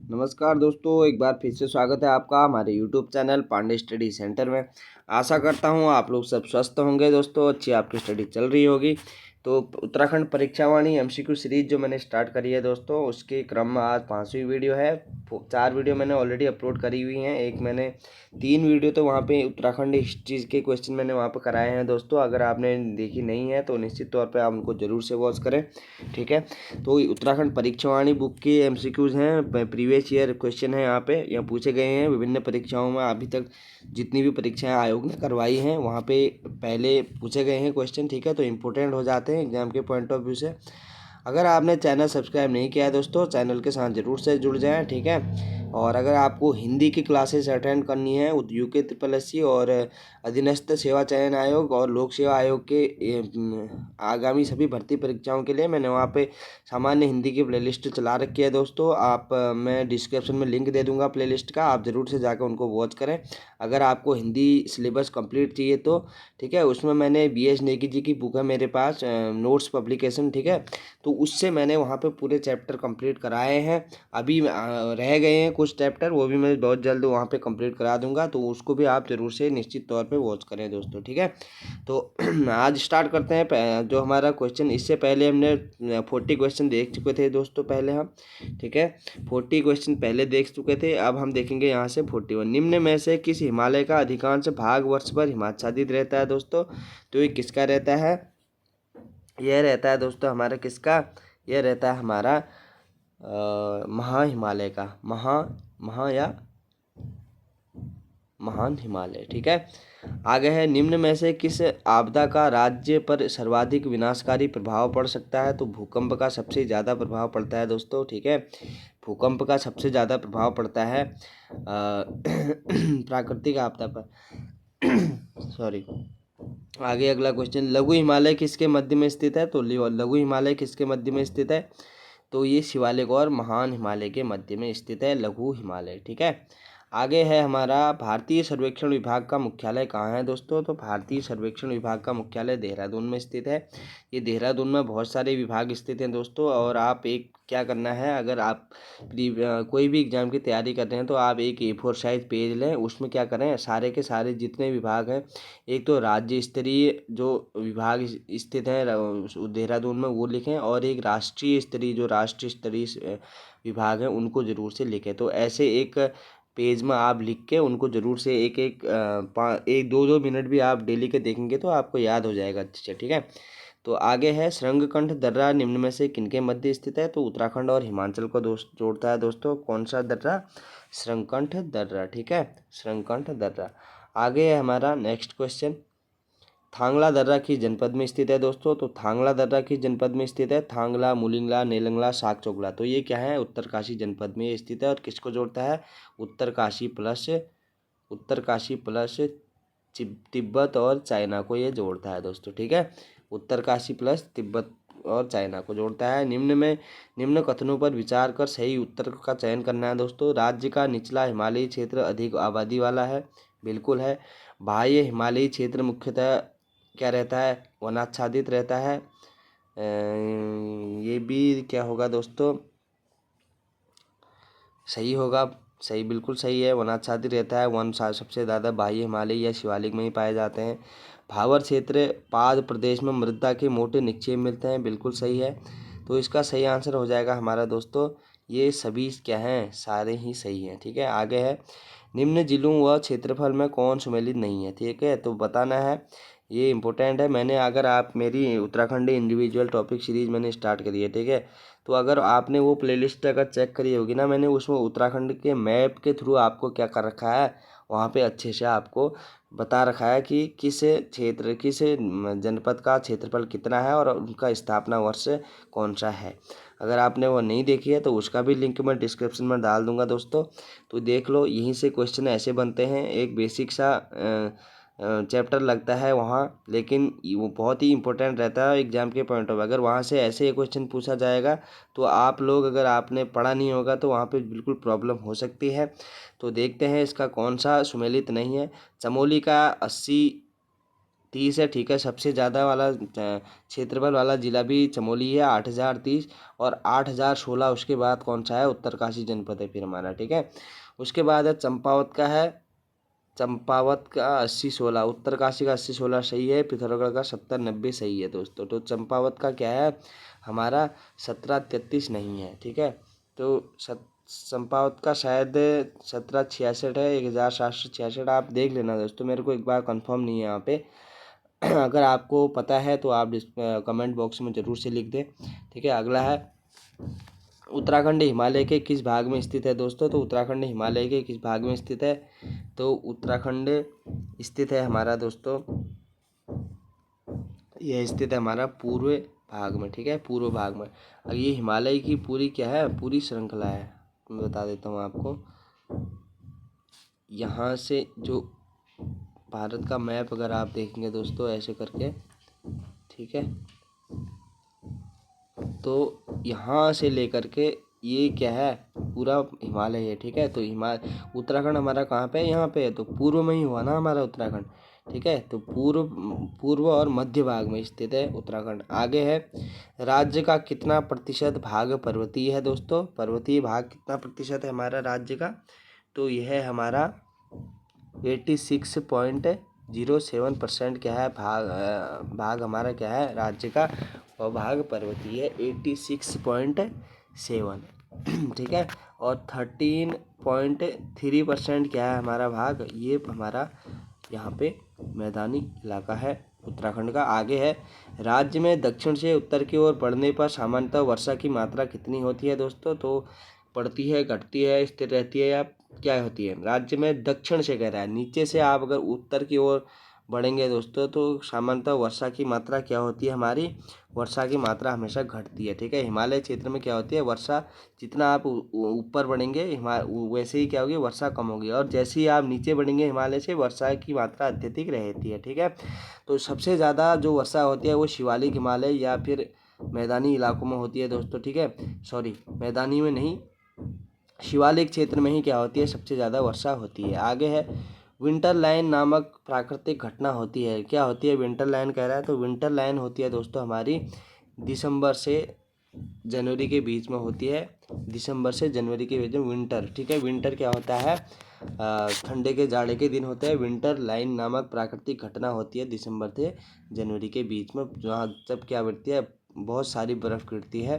नमस्कार दोस्तों, एक बार फिर से स्वागत है आपका हमारे YouTube channel Pandey study centre में। आशा करता हूँ आप लोग सब स्वस्थ होंगे दोस्तों, अच्छी आपकी स्टडी चल रही होगी। तो उत्तराखंड परीक्षावाणी एमसीक्यू सीरीज जो मैंने स्टार्ट करी है दोस्तों, उसके क्रम में आज 5वीं वीडियो है। 4 वीडियो मैंने ऑलरेडी अपलोड करी हुई हैं। एक मैंने 3 वीडियो तो वहाँ पे उत्तराखंड हिस्ट्री के क्वेश्चन मैंने वहाँ पे कराए हैं दोस्तों। अगर आपने देखी नहीं है तो निश्चित तौर पर आप उनको ज़रूर से वॉच करें, ठीक है। तो उत्तराखंड परीक्षावाणी बुक के एमसीक्यूज हैं, प्रीवियस ईयर क्वेश्चन है, यहाँ पूछे गए हैं विभिन्न परीक्षाओं में। अभी तक जितनी भी परीक्षाएं आयोग ने करवाई हैं वहाँ पे पहले पूछे गए हैं क्वेश्चन, ठीक है। तो इम्पोर्टेंट हो जाते हैं एग्जाम के पॉइंट ऑफ व्यू से। अगर आपने चैनल सब्सक्राइब नहीं किया है दोस्तों, चैनल के साथ ज़रूर से जुड़ जाएं, ठीक है। और अगर आपको हिंदी की क्लासेस अटेंड करनी है यूके ट्रिपल एस सी और अधीनस्थ सेवा चयन आयोग और लोक सेवा आयोग के आगामी सभी भर्ती परीक्षाओं के लिए मैंने वहाँ पे सामान्य हिंदी की प्लेलिस्ट चला रखी है दोस्तों। मैं डिस्क्रिप्शन में लिंक दे दूँगा प्लेलिस्ट का, आप ज़रूर से जाकर उनको वॉच करें। अगर आपको हिंदी सिलेबस कंप्लीट चाहिए तो, ठीक है, उसमें मैंने BS नेगी जी की बुक है मेरे पास, नोट्स पब्लिकेशन, ठीक है। तो उससे मैंने वहाँ पे पूरे चैप्टर कंप्लीट कराए हैं। अभी रह गए हैं कुछ चैप्टर, वो भी मैं बहुत जल्द वहाँ पे कंप्लीट करा दूंगा, तो उसको भी आप ज़रूर से निश्चित तौर पे वॉच करें दोस्तों, ठीक है। तो आज स्टार्ट करते हैं जो हमारा क्वेश्चन। इससे पहले हमने 40 क्वेश्चन देख चुके थे दोस्तों पहले हम, ठीक है। 40 क्वेश्चन पहले देख चुके थे, अब हम देखेंगे यहाँ से 41। निम्न में से किस हिमालय का अधिकांश भाग वर्ष भर हिमाच्छादित रहता है दोस्तों? तो ये किसका रहता है? यह रहता है दोस्तों हमारा किसका? यह रहता है हमारा महा हिमालय का, महा या महान हिमालय, ठीक है। आगे है, निम्न में से किस आपदा का राज्य पर सर्वाधिक विनाशकारी प्रभाव पड़ सकता है? तो भूकंप का सबसे ज़्यादा प्रभाव पड़ता है दोस्तों, ठीक है। भूकंप का सबसे ज़्यादा प्रभाव पड़ता है प्राकृतिक आपदा पर सॉरी। आगे अगला क्वेश्चन, लघु हिमालय किसके मध्य में स्थित है? तो लघु हिमालय किसके मध्य में स्थित है? तो ये शिवालिक और महान हिमालय के मध्य में स्थित है लघु हिमालय, ठीक है। आगे है हमारा, भारतीय सर्वेक्षण विभाग का मुख्यालय कहाँ है दोस्तों? तो भारतीय सर्वेक्षण विभाग का मुख्यालय देहरादून में स्थित है। ये देहरादून में बहुत सारे विभाग स्थित हैं दोस्तों। और आप एक क्या करना है, अगर आप कोई भी एग्जाम की तैयारी कर रहे हैं तो आप एक A4 साइज पेज लें, उसमें क्या करें, सारे के सारे जितने विभाग हैं, एक तो राज्य स्तरीय जो विभाग स्थित है देहरादून में वो लिखें, और एक राष्ट्रीय स्तरीय जो राष्ट्रीय स्तरीय विभाग हैं उनको ज़रूर से लिखें। तो ऐसे एक पेज में आप लिख के उनको ज़रूर से एक एक 1-2 मिनट भी आप डेली के देखेंगे तो आपको याद हो जाएगा अच्छे से, ठीक है। तो आगे है, श्रृंगकंठ दर्रा निम्न में से किनके मध्य स्थित है? तो उत्तराखंड और हिमाचल को जोड़ता है दोस्तों। कौन सा दर्रा? श्रृंगकंठ दर्रा, ठीक है, श्रृंगकंठ दर्रा। आगे है हमारा नेक्स्ट क्वेश्चन, थांगला दर्रा किस जनपद में स्थित है दोस्तों? तो थांगला दर्रा किस जनपद में स्थित है? थांगला, मुलिंगला, नेलंगला, सागचोगला। तो ये क्या है, उत्तरकाशी जनपद में स्थित है। और किसको जोड़ता है? उत्तरकाशी प्लस तिब्बत और चाइना को ये जोड़ता है दोस्तों, ठीक है। उत्तरकाशी प्लस तिब्बत और चाइना को जोड़ता है। निम्न कथनों पर विचार कर सही उत्तर का चयन करना है दोस्तों। राज्य का निचला हिमालयी क्षेत्र अधिक आबादी वाला है, बिल्कुल है। बाह्य हिमालयी क्षेत्र मुख्यतः क्या रहता है? वनाच्छादित रहता है। ये भी क्या होगा दोस्तों? सही होगा, सही, बिल्कुल सही है, वनाच्छादित रहता है। सबसे ज़्यादा बाह्य हिमालय या शिवालिक में ही पाए जाते हैं। भावर क्षेत्र पाद प्रदेश में मृदा के मोटे निक्षेप मिलते हैं, बिल्कुल सही है। तो इसका सही आंसर हो जाएगा हमारा दोस्तों, ये सभी क्या हैं, सारे ही सही हैं, ठीक है। आगे है, निम्न जिलों व क्षेत्रफल में कौन सुमेलित नहीं है? ठीक है, तो बताना है, ये इंपॉर्टेंट है। मैंने, अगर आप मेरी उत्तराखंडी इंडिविजुअल टॉपिक सीरीज मैंने स्टार्ट करी है, ठीक है। तो अगर आपने वो प्लेलिस्ट अगर चेक करी होगी ना, मैंने उसमें उत्तराखंड के मैप के थ्रू आपको क्या कर रखा है, वहाँ पे अच्छे से आपको बता रखा है कि किस क्षेत्र, किस जनपद का क्षेत्रफल कितना है और उनका स्थापना वर्ष कौन सा है। अगर आपने वो नहीं देखी है तो उसका भी लिंक मैं डिस्क्रिप्शन में डाल दूंगा दोस्तों, तो देख लो। यहीं से क्वेश्चन ऐसे बनते हैं, एक बेसिक सा चैप्टर लगता है वहाँ, लेकिन वो बहुत ही इंपॉर्टेंट रहता है एग्जाम के पॉइंट ऑफ। अगर वहाँ से ऐसे ही क्वेश्चन पूछा जाएगा तो आप लोग, अगर आपने पढ़ा नहीं होगा तो वहाँ पे बिल्कुल प्रॉब्लम हो सकती है। तो देखते हैं इसका कौन सा सुमेलित नहीं है। चमोली का 30 है, ठीक है। सबसे ज़्यादा वाला क्षेत्रफल वाला जिला भी चमोली है, 8,030। और 8,016 उसके बाद कौन सा है, उत्तरकाशी जनपद है फिर हमारा, ठीक है। उसके बाद है चंपावत का है, चंपावत का 80-16, उत्तरकाशी का 80-16 सही है, पिथौरागढ़ का 70-90 सही है दोस्तों। तो चंपावत का क्या है हमारा 1733 नहीं है, ठीक है। तो चंपावत का शायद 1766 है, 1766। आप देख लेना दोस्तों, मेरे को एक बार कंफर्म नहीं है यहाँ पे। अगर आपको पता है तो आप कमेंट बॉक्स में ज़रूर से लिख दें, ठीक है। अगला है उत्तराखंड हिमालय के किस भाग में स्थित है दोस्तों। तो उत्तराखंड हिमालय के किस भाग में स्थित है, तो उत्तराखंड स्थित है हमारा दोस्तों, यह स्थित है हमारा पूर्व भाग में, ठीक है, पूर्व भाग में। अब ये हिमालय की पूरी क्या है, पूरी श्रृंखला है, मैं बता देता हूँ आपको। यहाँ से जो भारत का मैप अगर आप देखेंगे दोस्तों ऐसे करके, ठीक है, तो यहाँ से लेकर के ये क्या है, पूरा हिमालय है, ठीक है। तो उत्तराखंड हमारा कहाँ पे है, यहाँ पे है, तो पूर्व में ही हुआ ना हमारा उत्तराखंड, ठीक है। तो पूर्व और मध्य भाग में स्थित है उत्तराखंड। आगे है राज्य का कितना प्रतिशत भाग पर्वतीय है दोस्तों। पर्वतीय भाग कितना प्रतिशत है हमारा राज्य का, तो यह है हमारा 86.07% क्या है, भाग हमारा क्या है राज्य का, और भाग पर्वतीय है 86.7, ठीक है। और 13.3% क्या है हमारा भाग, ये हमारा यहाँ पे मैदानी इलाका है उत्तराखंड का। आगे है राज्य में दक्षिण से उत्तर की ओर बढ़ने पर सामान्यतः वर्षा की मात्रा कितनी होती है दोस्तों। तो बढ़ती है, घटती है, स्थिर रहती है, या क्या होती है। राज्य में दक्षिण से कह रहा है, नीचे से आप अगर उत्तर की ओर बढ़ेंगे दोस्तों तो सामान्यतः वर्षा की मात्रा क्या होती है हमारी, वर्षा की मात्रा हमेशा घटती है, ठीक है। हिमालय क्षेत्र में क्या होती है, वर्षा जितना आप ऊपर बढ़ेंगे वैसे ही क्या होगी, वर्षा कम होगी। और जैसे ही आप नीचे बढ़ेंगे हिमालय से, वर्षा की मात्रा अत्यधिक रहती है, ठीक है। तो सबसे ज़्यादा जो वर्षा होती है वो शिवालिक हिमालय या फिर मैदानी इलाकों में होती है दोस्तों, ठीक है। सॉरी, मैदानी में नहीं, शिवालिक क्षेत्र में ही क्या होती है, सबसे ज़्यादा वर्षा होती है। आगे है विंटर लाइन नामक प्राकृतिक घटना होती है, क्या होती है विंटर लाइन कह रहा है, तो विंटर लाइन होती है दोस्तों हमारी दिसंबर से जनवरी के बीच में होती है, दिसंबर से जनवरी के बीच में विंटर, ठीक है। विंटर क्या होता है, ठंडे के जाड़े के दिन होते हैं। विंटर लाइन नामक प्राकृतिक घटना होती है दिसंबर से जनवरी के बीच में, जहाँ जब क्या बढ़ती है, बहुत सारी बर्फ़ गिरती है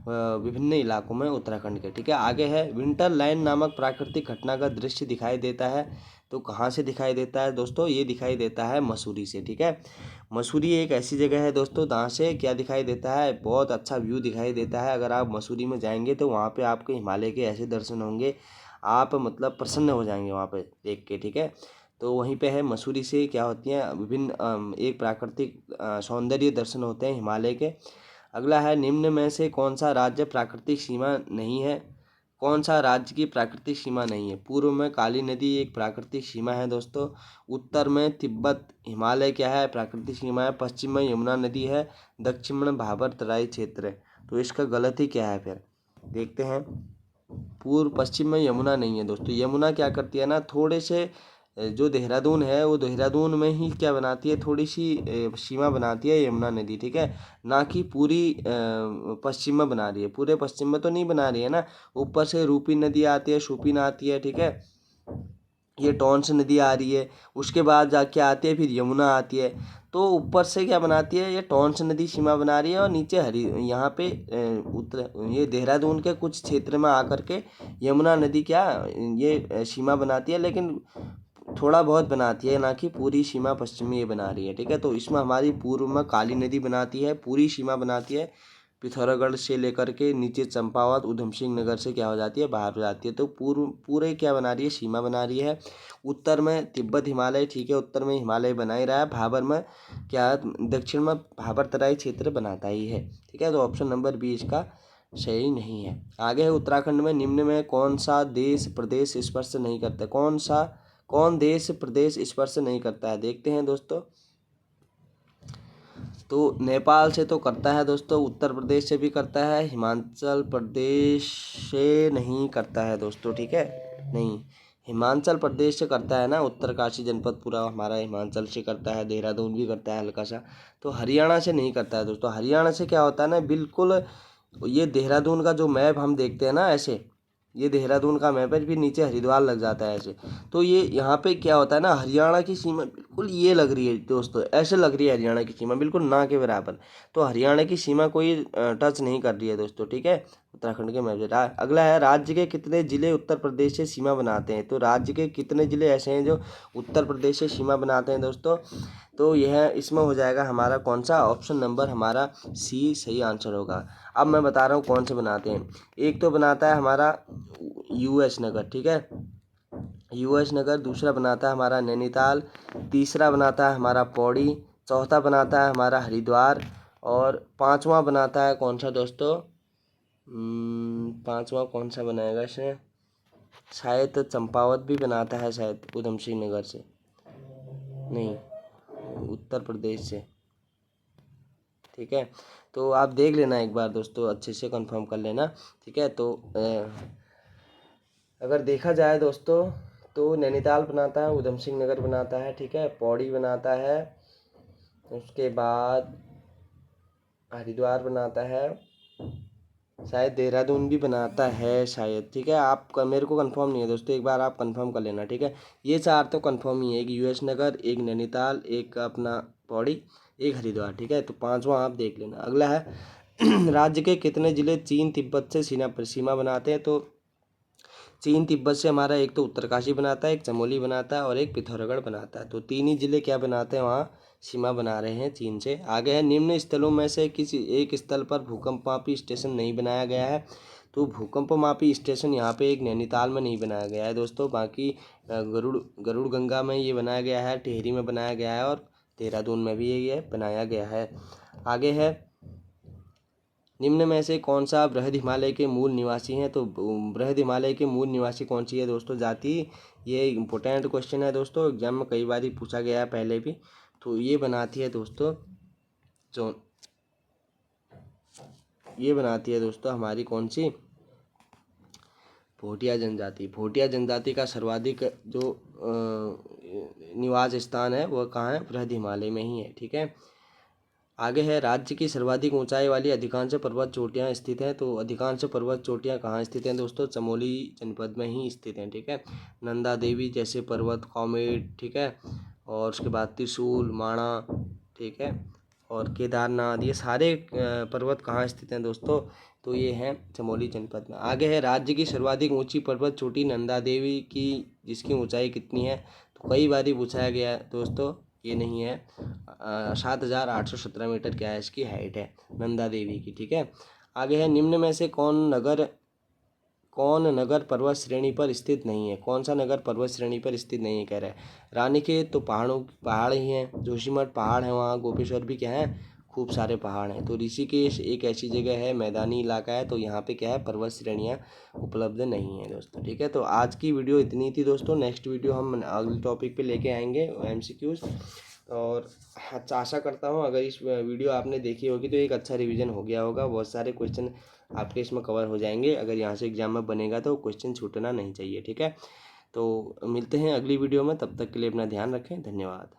विभिन्न इलाकों में उत्तराखंड के, ठीक है। आगे है विंटर लाइन नामक प्राकृतिक घटना का दृश्य दिखाई देता है, तो कहाँ से दिखाई देता है दोस्तों, ये दिखाई देता है मसूरी से, ठीक है। मसूरी एक ऐसी जगह है दोस्तों जहाँ से क्या दिखाई देता है, बहुत अच्छा व्यू दिखाई देता है। अगर आप मसूरी में जाएंगे तो वहाँ पे आपको हिमालय के ऐसे दर्शन होंगे, आप मतलब प्रसन्न हो जाएंगे वहाँ पे देख के, ठीक है। तो वहीं पे है मसूरी से क्या होती हैं विभिन्न एक प्राकृतिक सौंदर्य दर्शन होते हैं हिमालय के। अगला है निम्न में से कौन सा राज्य प्राकृतिक सीमा नहीं है, कौन सा राज्य की प्राकृतिक सीमा नहीं है। पूर्व में काली नदी एक प्राकृतिक सीमा है दोस्तों, उत्तर में तिब्बत हिमालय क्या है प्राकृतिक सीमा है, पश्चिम में यमुना नदी है, दक्षिण में भाबर तराई क्षेत्र है। तो इसका गलत ही क्या है फिर देखते हैं। पूर्व पश्चिम में यमुना नहीं है दोस्तों, यमुना क्या करती है ना, थोड़े से जो देहरादून है वो देहरादून में ही क्या बनाती है, थोड़ी सी सीमा बनाती है यमुना नदी, ठीक है। ना कि पूरी पश्चिम में बना रही है, पूरे पश्चिम में तो नहीं बना रही है ना। ऊपर से रूपी नदी आती है, शूपिन आती है, ठीक है, ये टॉन्स नदी आ रही है, उसके बाद जाके आती है फिर यमुना आती है। तो ऊपर से क्या बनाती है, ये टॉन्स नदी सीमा बना रही है, और नीचे हरी यहाँ पे उत्तर ये देहरादून के कुछ क्षेत्र में आकर के यमुना नदी क्या ये सीमा बनाती है, लेकिन थोड़ा बहुत बनाती है, ना कि पूरी सीमा पश्चिम में ये बना रही है, ठीक है। तो इसमें हमारी पूर्व में काली नदी बनाती है, पूरी सीमा बनाती है, पिथौरागढ़ से लेकर के नीचे चंपावत उधम सिंह नगर से क्या हो जाती है, बाहर हो जाती है। तो पूरे क्या बना रही है, सीमा बना रही है। उत्तर में तिब्बत हिमालय, ठीक है, उत्तर में हिमालय बना ही रहा है। भाबर में क्या, दक्षिण में भाबर तराई क्षेत्र बनाता ही है, ठीक है। तो ऑप्शन नंबर बी इसका सही नहीं है। आगे है उत्तराखंड में निम्न में कौन सा देश प्रदेश स्पर्श नहीं करता, कौन देश प्रदेश स्पर्श नहीं करता है, देखते हैं दोस्तों। तो नेपाल से तो करता है दोस्तों, उत्तर प्रदेश से भी करता है, हिमाचल प्रदेश से नहीं करता है दोस्तों, ठीक है, नहीं, हिमाचल प्रदेश से करता है ना, उत्तरकाशी जनपद पूरा हमारा हिमाचल से करता है, देहरादून भी करता है हल्का सा, तो हरियाणा से नहीं करता है दोस्तों। हरियाणा से क्या होता है ना, बिल्कुल ये देहरादून का जो मैप हम देखते हैं ना ऐसे, ये देहरादून का मैप है, फिर नीचे हरिद्वार लग जाता है ऐसे, तो ये यहाँ पे क्या होता है ना, हरियाणा की सीमा बिल्कुल ये लग रही है दोस्तों, ऐसे लग रही है हरियाणा की सीमा बिल्कुल ना के बराबर। तो हरियाणा की सीमा कोई टच नहीं कर रही है दोस्तों, ठीक है। उत्तराखंड के मैप से अगला है, राज्य के कितने जिले उत्तर प्रदेश से सीमा बनाते हैं। तो राज्य के कितने जिले ऐसे हैं जो उत्तर प्रदेश से सीमा बनाते हैं दोस्तों, तो यह इसमें हो जाएगा हमारा कौन सा, ऑप्शन नंबर हमारा सी सही आंसर होगा। अब मैं बता रहा हूँ कौन से बनाते हैं। एक तो बनाता है हमारा यूएस नगर, ठीक है, यूएस नगर। दूसरा बनाता है हमारा नैनीताल। तीसरा बनाता है हमारा पौड़ी। चौथा बनाता है हमारा हरिद्वार। और पांचवा बनाता है कौन सा दोस्तों, पांचवा कौन सा बनाएगा इसमें, शायद चंपावत भी बनाता है शायद, उधम सिंह नगर से नहीं, उत्तर प्रदेश से, ठीक है। तो आप देख लेना एक बार दोस्तों, अच्छे से कंफर्म कर लेना, ठीक है। तो अगर देखा जाए दोस्तों तो नैनीताल बनाता है, उधम सिंह नगर बनाता है, ठीक है, पौड़ी बनाता है, उसके बाद हरिद्वार बनाता है, शायद देहरादून भी बनाता है शायद, ठीक है। आप मेरे को कंफर्म नहीं है दोस्तों, एक बार आप कंफर्म कर लेना, ठीक है। ये चार तो कंफर्म ही है, एक यूएस नगर, एक नैनीताल, एक अपना पौड़ी, एक हरिद्वार, ठीक है। तो पांचवा आप देख लेना। अगला है राज्य के कितने जिले चीन तिब्बत से सीमा बनाते हैं। तो चीन तिब्बत से हमारा एक तो उत्तरकाशी बनाता है, एक चमोली बनाता है और एक पिथौरागढ़ बनाता है। तो तीन ही जिले क्या बनाते हैं, वहाँ सीमा बना रहे हैं चीन से। आगे है, निम्न स्थलों में से किसी एक स्थल पर भूकंपमापी स्टेशन नहीं बनाया गया है। तो भूकंपमापी स्टेशन यहाँ पे एक नैनीताल में नहीं बनाया गया है दोस्तों, बाकी गरुड़ गंगा में ये बनाया गया है, टिहरी में बनाया गया है और देहरादून में भी ये बनाया गया है। आगे है, निम्न में से कौन सा बृहद हिमालय के मूल निवासी हैं। तो बृहद हिमालय के मूल निवासी कौन सी है दोस्तों जाति, ये इम्पोर्टेंट क्वेश्चन है दोस्तों, एग्जाम में कई बार ही पूछा गया है पहले भी। तो ये बनाती है दोस्तों जो, ये बनाती है दोस्तों हमारी कौन सी, भोटिया जनजाति। भोटिया जनजाति का सर्वाधिक जो निवास स्थान है वह कहाँ है, बृहद हिमालय में ही है, ठीक है। आगे है, राज्य की सर्वाधिक ऊंचाई वाली अधिकांश पर्वत चोटियां स्थित हैं। तो अधिकांश पर्वत चोटियां कहाँ स्थित हैं दोस्तों, चमोली जनपद में ही स्थित हैं, ठीक है। नंदा देवी जैसे पर्वत, कॉमेट, ठीक है, और उसके बाद त्रिशूल, माणा, ठीक है, और केदारनाथ, ये सारे पर्वत कहाँ स्थित हैं दोस्तों, तो ये हैं चमोली जनपद में। आगे है, राज्य की सर्वाधिक ऊंची पर्वत चोटी नंदा देवी की, जिसकी ऊंचाई कितनी है। तो कई बार ही पूछाया गया है दोस्तों, ये नहीं है, 7,817 मीटर क्या है इसकी हाइट है नंदा देवी की, ठीक है। आगे है, निम्न में से कौन नगर पर्वत श्रेणी पर स्थित नहीं है। कौन सा नगर पर्वत श्रेणी पर स्थित नहीं है कह रहा है। रानीखेत तो पहाड़ ही हैं, जोशीमठ पहाड़ है, वहाँ गोपेश्वर भी क्या है, खूब सारे पहाड़ हैं। तो ऋषिकेश एक ऐसी जगह है, मैदानी इलाका है, तो यहाँ पे क्या है, पर्वत श्रेणियाँ उपलब्ध नहीं है दोस्तों, ठीक है। तो आज की वीडियो इतनी थी दोस्तों, नेक्स्ट वीडियो हम अगले टॉपिक पे लेके आएंगे MCQs। और अच्छा, आशा करता हूँ अगर इस वीडियो आपने देखी होगी तो एक अच्छा रिवीजन हो गया होगा, बहुत सारे क्वेश्चन आपके इसमें कवर हो जाएंगे। अगर यहाँ से एग्जाम में बनेगा तो क्वेश्चन छूटना नहीं चाहिए, ठीक है। तो मिलते हैं अगली वीडियो में, तब तक के लिए अपना ध्यान रखें, धन्यवाद।